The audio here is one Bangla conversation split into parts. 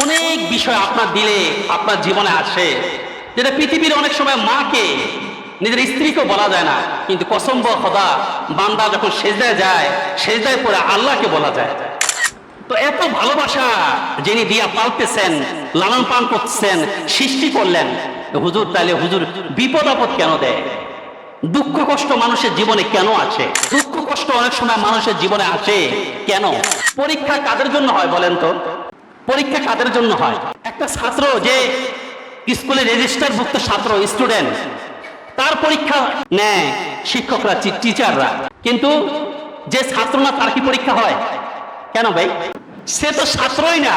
অনেক বিষয় আপনার দিলে আপনার জীবনে আসে, যেটা পৃথিবীর অনেক সময় মাকে, নিজের স্ত্রীকেও বলা যায় না, কিন্তু কসম খোদা বান্দা যখন সেজদায় যায়, সেজদায় পড়ে আল্লাহকে বলা যায়। তো এত ভালোবাসা যিনি দিয়া পালতেছেন, লালন পালন করতেছেন, সৃষ্টি করলেন, হুজুর তাইলে হুজুর বিপদ আপদ কেন দেয়? দুঃখ কষ্ট মানুষের জীবনে কেন আছে? দুঃখ কষ্ট অনেক সময় মানুষের জীবনে আসে কেন? পরীক্ষা কাদের জন্য হয় বলেন তো? পরীক্ষা কাদের জন্য হয়? একটা ছাত্র যে স্কুলে রেজিস্টারভুক্ত ছাত্র, স্টুডেন্ট, তার পরীক্ষা নেয় শিক্ষকরা, টিচাররা, কিন্তু যে ছাত্র না তার কি পরীক্ষা হয়? কেন ভাই? সে তো ছাত্রই না।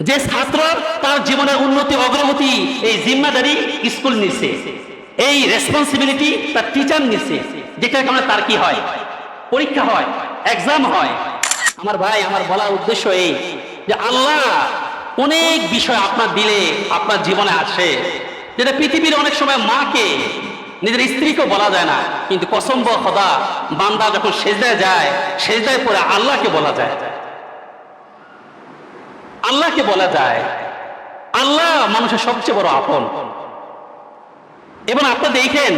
যে ছাত্র তার জীবনের উন্নতি অগ্রগতি এই জিম্মাদারি স্কুল নিচ্ছে, এই রেসপন্সিবিলিটি তার টিচার নিচ্ছে, যেটার কারণে তার কি হয়? পরীক্ষা হয়, এক্সাম হয়। আমার ভাই, আমার বলার উদ্দেশ্য এই যে আল্লাহ অনেক বিষয় আপনার দিলে আপনার জীবনে আসে, যেটা পৃথিবীর অনেক সময় মাকে, নিজের স্ত্রীকেও বলা যায় না, কিন্তু কসম খোদা বান্দা যখন সেজদায় যায়, সেজদায় পড়ে আল্লাহকে বলা যায়। আল্লাহকে বলা যায়। আল্লাহ মানুষের সবচেয়ে বড় আপন। এবং আপনি দেখেন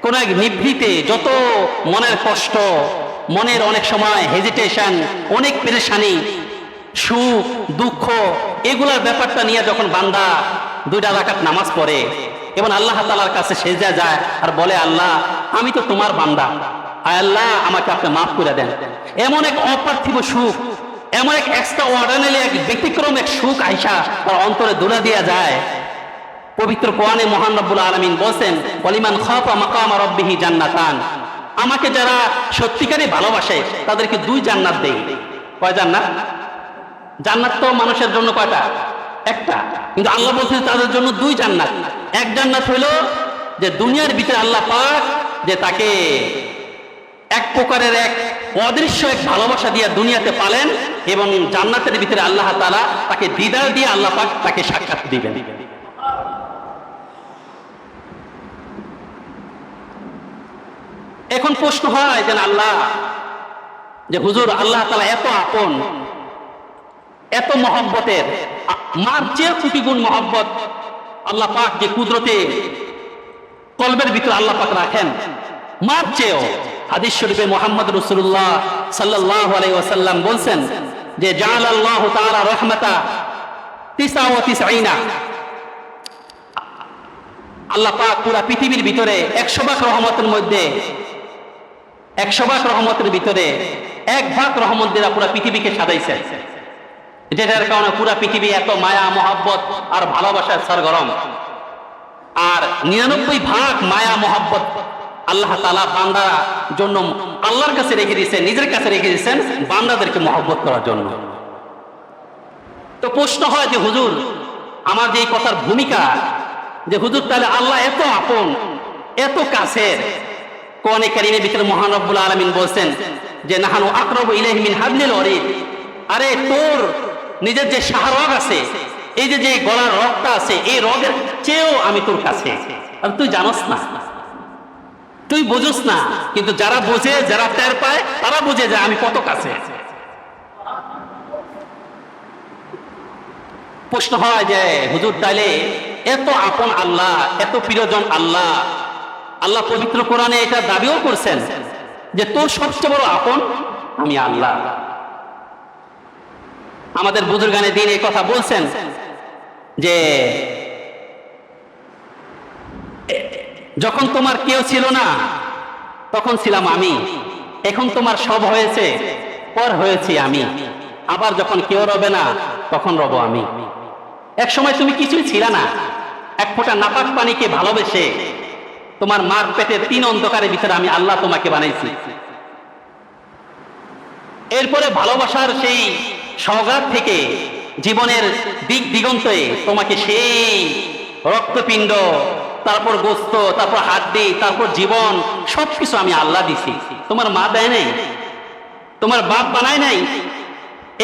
কোন এক নিভৃতে যত মনের কষ্ট, মনের অনেক সময় হেজিটেশন, অনেক পেরেশানি, সুখ দুঃখ, এগুলার ব্যাপারটা নিয়ে যখন বান্দা 2 রাকাত নামাজ পড়ে এবং আল্লাহ তাআলার কাছে সেজদা যায় আর বলে, আল্লাহ আমি তো তোমার বান্দা, আল্লাহ আমাকে আপনি মাফ করে দেন, এমন এক অপার্থিব সুখ, এমন এক এক্সট্রা অর্ডিনারি, এক ব্যতিক্রম এক সুখ আইসা তার অন্তরে দোলা দেয়া যায়। পবিত্র কোরআনে মহান রব্বুল আলামিন বলেন, ওয়ালিমান খাফা মাকাম রাব্বিহি জান্নাতান, আমাকে যারা সত্যিকারে ভালোবাসে তাদেরকে 2 জান্নাত দেই। কয় জান্নাত? জান্নাত তো মানুষের জন্য কয়টা? একটা। কিন্তু আল্লাহ বলছেন তাদের জন্য 2 জান্নাত। এক জান্নাত হলো যে দুনিয়ার ভিতরে আল্লাহ পাক যে তাকে এক প্রকারের এক অদৃশ্য এক ভালোবাসা দিয়ে দুনিয়াতে পালেন, এবং জান্নাতের ভিতরে আল্লাহ তাআলা তাকে দিদার দিয়ে আল্লাহ পাক তাকে সাক্ষাৎ দিবেন। এখন প্রশ্ন হয় যে আল্লাহ, যে হুজুর আল্লাহ তাআলা এত আপন, এত মহব্বতের, মার চেয়ে কোটি গুণ মহব্বত আল্লাহ পাক যে কুদরতে কলবের ভিতরে আল্লাহ পাক রাখেন, মার চেয়েও। হাদিস শরীফে মুহাম্মদ রাসূলুল্লাহ সাল্লাল্লাহু আলাইহি ওয়াসাল্লাম বলেন যে জাআলাল্লাহু তাআলা রাহমাতা 99, আল্লাহ পাক পুরা পৃথিবীর ভিতরে 100 ভাগ রহমতের মধ্যে 100 ভাগ রহমতের ভিতরে 1 ভাগ রহমত দিয়ে পুরা পৃথিবীকে সাজাইছে, যেটার কারণে পুরা পৃথিবী এত মায়া মহব্বত আর ভালোবাসার সরগরম। আর 99 ভাগ মায়া মহব্বত আল্লাহ তাআলা বান্দার জন্য আল্লাহর কাছে রেখে দিয়েছেন, নিজের কাছে রেখে দিয়েছেন বান্দাদেরকে মহব্বত করার জন্য। তো প্রশ্ন হয় যে হুজুর, আমার যে এই কথার ভূমিকা, যে হুজুর তাহলে আল্লাহ এত আপন, এত কাছের। কোরআনে কারীমের ভিতরে মহান রব্বুল আলামিন বলেন যে নাহানু আকরাবু ইলাইহি মিন হাবলিল ওয়ারিদ, আরে তোর নিজের যে শাহরগ আছে, এই যে গলার রগটা আছে, এই রগের চেয়েও আমি তোর কাছে। আর তুই জানোস না, তুই বুঝোস না, কিন্তু যারা বোঝে, যারা টের পায়, তারা বুঝে যে আমি কত কাছে। প্রশ্ন হয় যে হুজুর তাইলে এত আপন আল্লাহ, এত প্রিয়জন আল্লাহ, আল্লাহ পবিত্র কোরআনে এটা দাবিও করছেন যে তোর সবচেয়ে বড় আপন আমি আল্লাহ। আমাদের বুজুর্গানে দিন এই কথা বলছেন যে যখন তোমার কেউ ছিল না তখন ছিলাম আমি, এখন তোমার সব হয়েছে, পর হয়েছি আমি, আবার যখন কেউ রবে না তখন রব আমি। এক সময় তুমি কিছুই ছিল না, এক ফোঁটা নাপাক পানিকে ভালোবেসে তোমার মার পেটের 3 অন্ধকারের ভিতরে আমি আল্লাহ তোমাকে বানাইছি। এরপরে ভালোবাসার সেই সওগাত থেকে জীবনের দিক দিগন্তে তোমাকে সেই রক্তপিণ্ড, তারপর গোস্ত, তারপর হাড্ডি, তারপর জীবন, সবকিছু আমি আল্লাহ দিছি। তোমার মা দেয় নাই, তোমার বাপ বানায় নাই।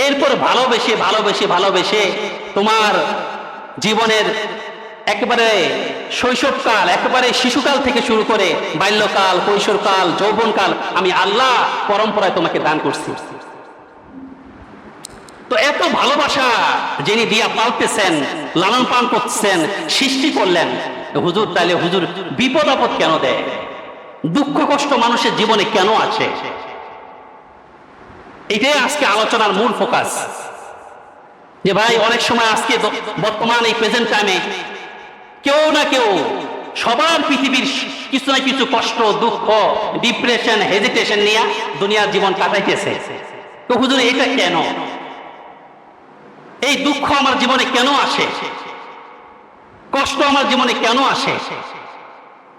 এরপর ভালোবেসে ভালোবেসে ভালোবেসে তোমার জীবনের একেবারে শৈশবকাল, একেবারে শিশুকাল থেকে শুরু করে বাল্যকাল, কৈশোরকাল, যৌবনকাল আমি আল্লাহ পরম্পরায় তোমাকে দান করছি। তো এত ভালোবাসা যিনি দিয়া পালতেছেন, লালন পালন করতেছেন, সৃষ্টি করলেন, হুজুর তাইলে হুজুর বিপদ আপদ কেন দেয়? দুঃখ কষ্ট মানুষের জীবনে কেন আছে? এটাই আজকে আলোচনার মূল ফোকাস। যে ভাই অনেক সময় আজকে বর্তমান এই প্রেজেন্ট টাইমে কেউ না কেউ সবার পৃথিবীর কিছু না কিছু কষ্ট, দুঃখ, ডিপ্রেশন, হেজিটেশন নিয়ে দুনিয়ার জীবন কাটাইতেছে। তো হুজুর এটা কেন? এই দুঃখ আমার জীবনে কেন আসে? কষ্ট আমার জীবনে কেন আসে?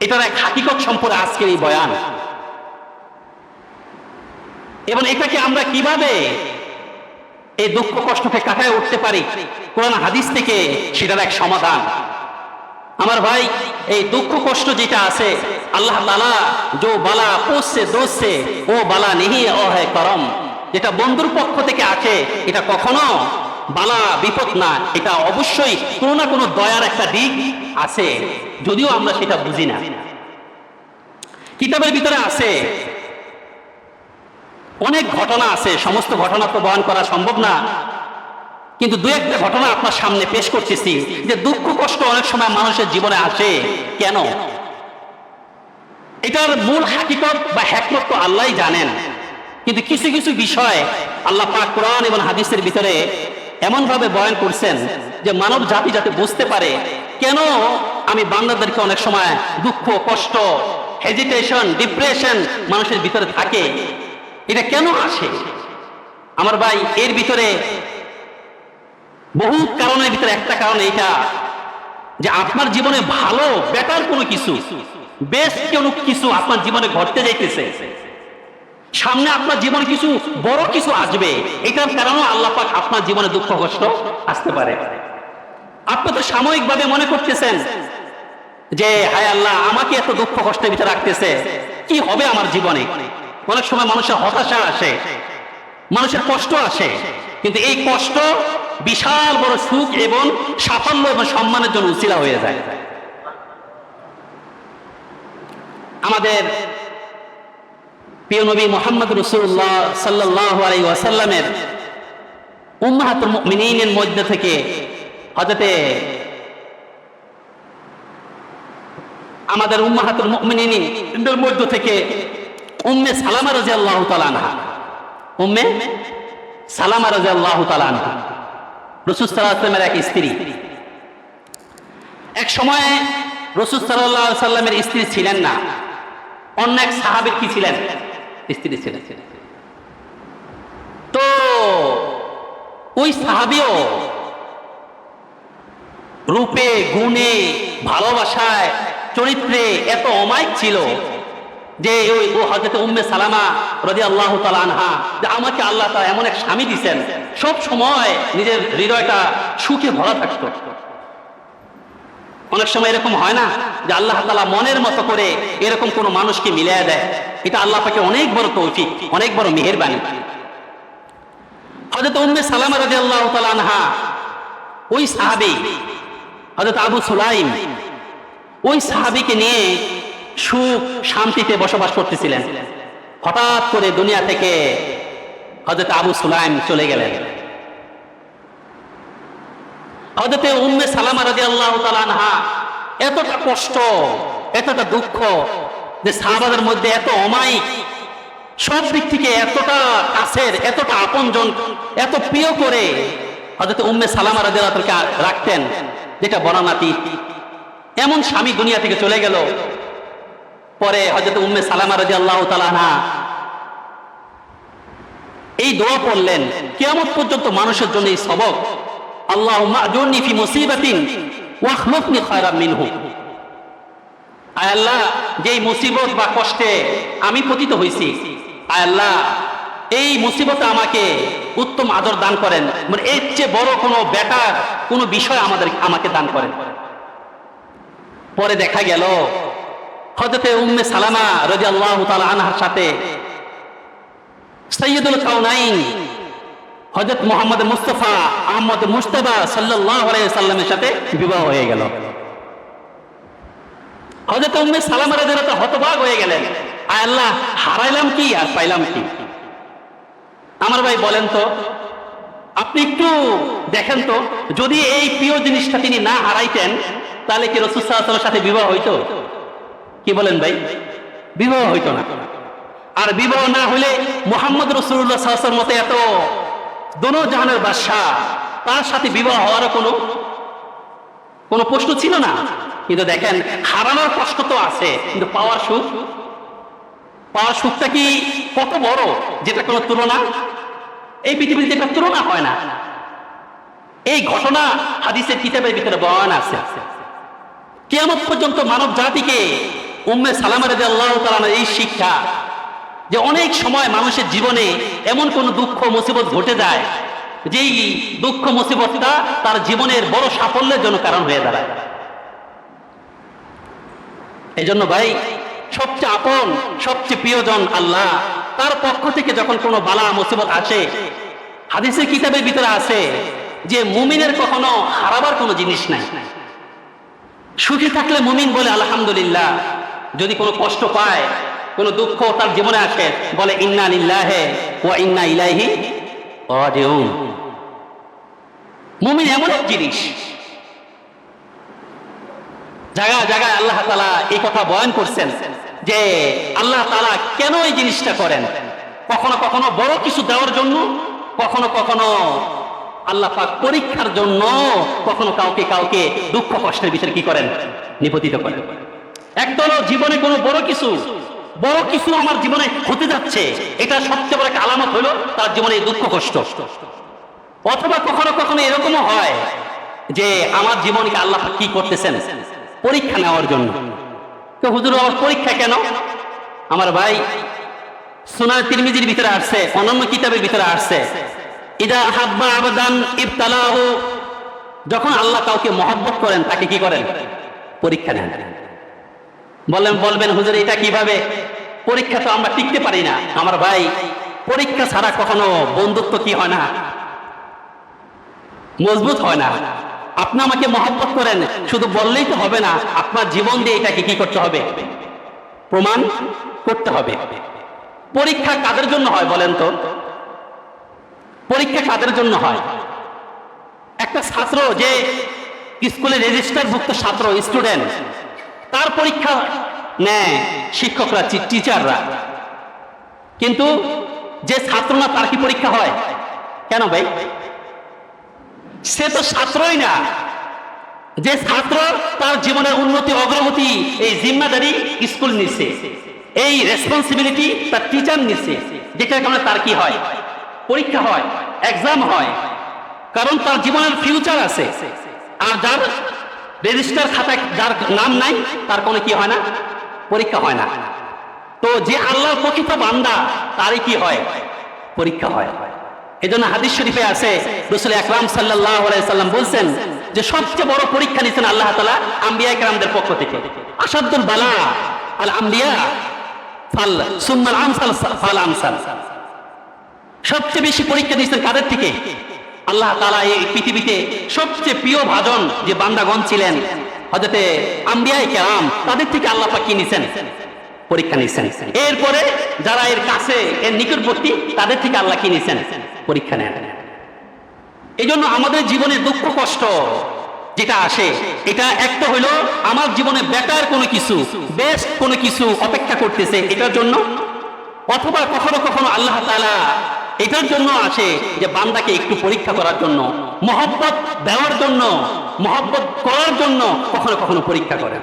এটার এক হাকিকত সম্পর্কে আজকের এই বয়ান, এবং এটাকে আমরা কিভাবে এই দুঃখ কষ্টকে কাটায় উঠতে পারি কোরআন হাদিস থেকে, সেটার এক সমাধান। আমার ভাই, এই দুঃখ কষ্ট যেটা আছে, আল্লাহ তাআলা जो বালা পোষে দোষে ও বালা নেহি ও হ্যায় করম, যেটা বন্ধুর পক্ষ থেকে আছে এটা কখনো বালা বিপদ না, এটা অবশ্যই কোনো না কোনো দয়ার একটা দিক আছে, যদিও আমরা সেটা বুঝি না। কিতাবের ভিতরে আছে অনেক ঘটনা আছে, সমস্ত ঘটনা তো বয়ান করা সম্ভব না, কিন্তু দু একটা ঘটনা আপনার সামনে পেশ করতেছি যে দুঃখ কষ্ট অনেক সময় মানুষের জীবনে আসে কেন। এটার মূল হাকিকত বা হিকমত তো আল্লাহই জানেন, কিন্তু কিছু কিছু বিষয় আল্লাহ পাক কোরআন এবং হাদিসের ভিতরে এমন ভাবে বয়ান করছেন যে মানব জাতি যাতে বুঝতে পারে কেন আমি বান্দাদেরকে অনেক সময় দুঃখ কষ্ট, হেজিটেশন, ডিপ্রেশন মানুষের ভিতরে থাকে, এটা কেন আসে। আমার ভাই, এর ভিতরে বহু কারণের ভিতরে একটা কারণ এটা যে আপনার জীবনে ভালো বেটার কোনো কিছু, বেস্ট কোনো কিছু আপনার জীবনে ঘটতে যাইতেছে, সামনে আপনার জীবনে কিছু বড় কিছু আসবে, এটার কারণে আল্লাহ পাক আপনার জীবনে দুঃখ কষ্ট আসতে পারে। আপনি তো সাময়িকভাবে মনে করতেছেন যে হায় আল্লাহ আমাকে এত দুঃখ কষ্টের ভিতরে রাখতেছে, কি হবে আমার জীবনে। অনেক সময় মানুষের হতাশা আসে, মানুষের কষ্ট আসে, কিন্তু এই কষ্ট বিশাল বড় সুখ এবং সাফল্য এবং সম্মানের জন্য উছিলা হয়ে যায়। আমাদের প্রিয় নবী মুহাম্মদ রাসূলুল্লাহ সাল্লাল্লাহু আলাইহি ওয়াসাল্লামের উম্মাহাতুল মুমিনিনের মধ্যে থেকে হযরতে আমাদের উম্মাহাতুল মুমিনিনের মধ্য থেকে উম্মে সালামা রাদিয়াল্লাহু তাআলা আনহা, উম্মে সালামা রাদিয়াল্লাহু তাআলা আনহা রাসূল সাল্লাল্লাহু আলাইহি ওয়াসাল্লামের এক স্ত্রী। এক সময় রাসূল সাল্লাল্লাহু আলাইহি ওয়াসাল্লামের স্ত্রী ছিলেন না, অন্য এক সাহাবীর কি ছিলেন, স্ত্রী ছিলেন। তো ওই সাহাবীও রূপে গুণে ভালোবাসায় চরিত্রে এত অমায়িক ছিল যে ওই হযরত উম্মে সালামা রাদিয়াল্লাহু তাআলা আনহা, যে আমাকে আল্লাহ তাআলা এমন এক স্বামী দিয়েছেন সব সময় নিজের হৃদয়টা সুখে ভরা থাকতো। অনেক সময় এরকম হয় না যে আল্লাহ তাআলা মনের মতো করে এরকম কোন মানুষকে মিলিয়ে দেয়, এটা আল্লাহ পাকের অনেক বড় তৌফিক, অনেক বড় মেহেরবানি। হযরত উম্মে সালামা রাদিয়াল্লাহু তাআলা আনহা, ওই সাহাবী হযরত আবু সুলাইম, ওই সাহাবীকে নিয়ে সুখ শান্তিতে বসবাস করতেছিলেন। হঠাৎ করে দুনিয়া থেকে হযরত আবু সুলাইম চলে গেলেন। হযরত উম্মে সালামা রাদিয়াল্লাহু তাআলা আনহা এতটা কষ্ট, এতটা দুঃখ যে সাহাবাদের মধ্যে এত অমায়িক, সব দিক থেকে এতটা কাছের, এতটা আপনজন, এত প্রিয় করে হযরত উম্মে সালামা রাদিয়াল্লাহু তাআলা রাখতেন, যেটা বর্ণনাতীত। এমন স্বামী দুনিয়া থেকে চলে গেল। পরে হযরত উম্মে সালামা রাদিয়াল্লাহু তাআলা আনহা এই দোয়া পড়লেন, কিয়ামত পর্যন্ত মানুষের জন্য এই সবক, আল্লাহুম্মা আজুরনি ফি মুসিবাতিন ওয়া আখলুফনি খায়রাম মিনহু। আয় আল্লাহ, যেই মুসিবত বা কষ্টে আমি পতিত হইছি, আয় আল্লাহ এই মুসিবতে আমাকে উত্তম আদর দান করেন, মানে এর চেয়ে বড় কোনো বেটার কোনো বিষয় আমাকে দান করেন। পরে দেখা গেল হযরত উম্মে সালামা রাদিয়াল্লাহু তাআলা আনহার সাথে সাইয়্যিদুল কাউনাইন হযরত মুহাম্মদ মুস্তাফা আহমদ মুজতবা সাল্লাল্লাহু আলাইহি ওয়াসাল্লামের সাথে বিবাহ হয়ে গেল। হযরত উম্মে সালামা রাদিয়াল্লাহু তাআলা হতবাক হয়ে গেলেন, আয় আল্লাহ হারাইলাম কি আর পাইলাম কি। আমার ভাই বলেন তো, আপনি একটু দেখেন তো, যদি এই প্রিয় জিনিসটা তিনি না হারাইতেন, তাহলে কি রাসূল সাল্লাল্লাহু আলাইহি ওয়াসাল্লামের সাথে বিবাহ হইতো? কি বলেন ভাই? বিবাহ হইতো না। আর বিবাহ না হলে মুহাম্মদ রাসূলুল্লাহ সাল্লাল্লাহু আলাইহি ওয়াসাল্লামের মতো এত দোনো জাহানের বাদশা, তার সাথে বিবাহ হওয়ার কোনো প্রশ্ন ছিল না। কিন্তু দেখেন, হারানোর কষ্ট তো আছে, কিন্তু পাওয়ার সুখটা কি কত বড়, যেটা কোনো তুলনা এই পৃথিবীতে একটা তুলনা হয় না। এই ঘটনা হাদিসের কিতাবের ভিতরে বর্ণনা আছে। কিয়ামত পর্যন্ত মানব জাতিকে উম্মে সালামা রাদিয়াল্লাহু তাআলা এই শিক্ষা, যে অনেক সময় মানুষের জীবনে এমন কোন দুঃখ মুসিবত ঘটে যায়, যেই দুঃখ মুসিবতটা তার জীবনের বড় সাফল্যের জন্য কারণ হয়ে দাঁড়ায়। এই জন্য ভাই, সবচেয়ে আপন, সবচেয়ে প্রিয়জন আল্লাহ, তার পক্ষ থেকে যখন কোনো বালা মুসিবত আসে, হাদিসের কিতাবের ভিতরে আছে যে মুমিনের কখনো হারাবার কোনো জিনিস নাই। সুখে থাকলে মুমিন বলে আলহামদুলিল্লাহ, যদি কোনো কষ্ট পায়, কোনো দুঃখ তার জীবনে আসে, বলে ইন্না লিল্লাহি ওয়া ইন্না ইলাইহি রাজিউন। মুমিন এমন এক জিনিস, জায়গায় জায়গায় আল্লাহ তাআলা এই কথা বয়ান করছেন যে আল্লাহ তাআলা কেন এই জিনিসটা করেন। কখনো কখনো বড় কিছু দেওয়ার জন্য, কখনো কখনো আল্লাহ পাক পরীক্ষার জন্য, কখনো কাউকে কাউকে দুঃখ কষ্টের ভিতরে কি করেন, নিপতিত করেন। একদল জীবনে কোনো বড় কিছু আমার জীবনে হতে যাচ্ছে, এটা সবচেয়ে বড় একটা আলামত হলো তার জীবনে দুঃখ কষ্ট। অথবা কখনো কখনো এরকমও হয় যে আমার জীবনকে আল্লাহ পাক কি করতেছেন, পরীক্ষা নেওয়ার জন্য। তো হুজুর, আমার পরীক্ষা কেন? আমার ভাই, সুনান তিরমিজির ভিতরে আসছে, অন্যান্য কিতাবের ভিতরে আসছে, ইদা হাব্বা আবদান ইবতালাহু, যখন আল্লাহ কাউকে মহব্বত করেন, তাকে কি করেন, পরীক্ষা নেন। বলবেন হুজুর, এটা কিভাবে? পরীক্ষা তো আমরা টিকতে পারি না। আমার ভাই, পরীক্ষা ছাড়া কখনো বন্ধুত্ব কি হয় না, মজবুত হয় না। আপনি আমাকে মহব্বত করেন, শুধু বললেই তো হবে না, আপনার জীবন দিয়ে এটাকে কি করতে হবে, প্রমাণ করতে হবে। পরীক্ষা কাদের জন্য হয় বলেন তো? পরীক্ষা কাদের জন্য হয়? একটা ছাত্র যে স্কুলে রেজিস্টারভুক্ত ছাত্র, স্টুডেন্ট, তার পরীক্ষা নেয় শিক্ষকরা, টিচাররা। কিন্তু যে ছাত্র না, তার কি পরীক্ষা হয়? কেন ভাই? সে তো ছাত্রই না। যে ছাত্র, তার জীবনের উন্নতি অগ্রগতি এই জিম্মাদারি স্কুল নিচ্ছে, এই রেসপন্সিবিলিটি তার টিচার নিচ্ছে, যেটার কারণে তার কি হয়, পরীক্ষা হয়, এক্সাম হয়। কারণ তার জীবনের ফিউচার আছে। আর যার রেজিস্টার খাতায় যার নাম নাই, তার কোনো কি হয় না, পরীক্ষা হয় না। তো যে আল্লাহর প্রকৃত বান্দা, তারই কি হয়, পরীক্ষা হয়। এই জন্য হাদিস শরীফে আছে, রাসূল আকরাম সাল্লাল্লাহু আলাইহি সাল্লাম বলছেন যে সবচেয়ে বড় পরীক্ষা নিচ্ছেন আল্লাহ তাআলা আম্বিয়া কেরামদের পক্ষ থেকে। আসাদুল বালা আল আম্বিয়া ফাল সুম্মাল আমসাল ফাল আমসাল। সবচেয়ে বেশি পরীক্ষা দিয়েছেন কাদের থেকে? আল্লাহ তাআলা এই পৃথিবীতে সবচেয়ে প্রিয় ভাজন যে বান্দাগণ ছিলেন, হযরতে আম্বিয়া কেরাম, তাদের থেকে আল্লাহ পাক কি নিছেন, পরীক্ষা নিছেন। এরপরে যারা এর কাছে, এর নিকটবর্তী, তাদের থেকে আল্লাহ কি নিছেন, পরীক্ষা নেন। এই জন্য আমাদের জীবনে দুঃখ কষ্ট যেটা আসে, এটা একটা হলো আমার জীবনে বেটার কোনো কিছু, বেস্ট কোনো কিছু অপেক্ষা করতেছে এটার জন্য। অথবা কখনো কখনো আল্লাহ তাআলা এটার জন্য আসে যে বান্দাকে একটু পরীক্ষা করার জন্য, মহব্বত দেওয়ার জন্য, মহব্বত করার জন্য কখনো কখনো পরীক্ষা করে।